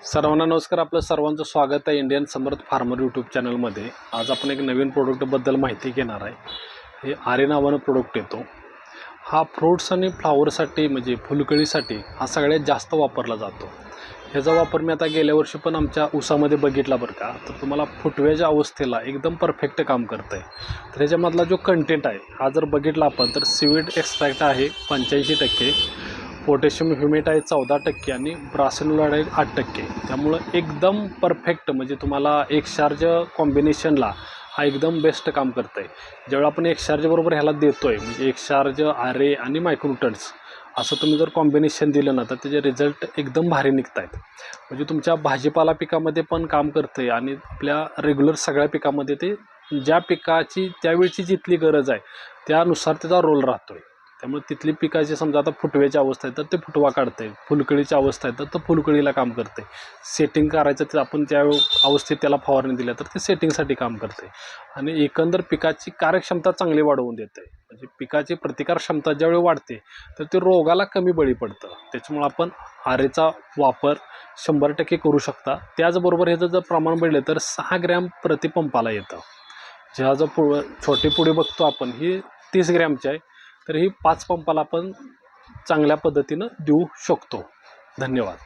सर्वांना नमस्कार. आपलं सर्वांचं स्वागत आहे इंडियन समर्थ फार्मर यूट्यूब चॅनलमध्ये. आज आपण एक नवीन प्रोडक्टबद्दल माहिती घेणार आहे. हे आरे नावानं प्रोडक्ट येतो. हा फ्रूट्स आणि फ्लावरसाठी म्हणजे फुलकळीसाठी हा सगळ्यात जास्त वापरला जातो. ह्याचा वापर मी आता गेल्या वर्षी पण आमच्या ऊसामध्ये बघितला बरं का. तर तुम्हाला फुटव्याच्या अवस्थेला एकदम परफेक्ट काम करतं आहे. तर ह्याच्यामधला जो कंटेंट आहे हा जर बघितला आपण तर सीवीड एक्स्ट्रॅक्ट आहे 85%, पोटॅशियम ह्युमेट आहे 14% आणि ब्रासिनोलाइड आहे 8%. त्यामुळं एकदम परफेक्ट म्हणजे तुम्हाला एक्सचार्ज कॉम्बिनेशनला हा एकदम बेस्ट काम करतं आहे. ज्यावेळी आपण एक्सचार्जबरोबर ह्याला देतो आहे म्हणजे एक्सचार्ज, आरे आणि मायक्रोन्यूट्रंट्स असं तुम्ही जर कॉम्बिनेशन दिलं ना तर त्याचे रिझल्ट एकदम भारी निघत आहेत. म्हणजे तुमच्या भाजीपाला पिकामध्ये पण काम करतं आहे आणि आपल्या रेग्युलर सगळ्या पिकामध्ये ते ज्या पिकाची त्यावेळची जिथली गरज आहे त्यानुसार त्याचा रोल राहतो आहे. त्यामुळे तिथली पिकाची समजा आता फुटव्याची अवस्था आहे तर ते फुटवा काढतं आहे, फुलकळीची अवस्था आहे तर फुलकळीला काम करते. सेटिंग करायचं तर आपण त्या अवस्थेत त्याला फवारणी दिल्या तर ते सेटिंगसाठी काम करते आणि एकंदर पिकाची कार्यक्षमता चांगली वाढवून देते. म्हणजे पिकाची प्रतिकारक्षमता ज्यावेळी वाढते तर ते रोगाला कमी बळी पडतं. त्याच्यामुळं आपण आरेचा वापर 100% करू शकता. त्याचबरोबर ह्याचं जर प्रमाण बघितलं तर 6 ग्रॅम प्रतिपंपाला येतं. ज्या जो छोटी पुडी बघतो आपण ही 30 ग्रॅमची आहे. तर ही 5 पंपाला आपण चांगल्या पद्धतीनं देऊ शकतो. धन्यवाद.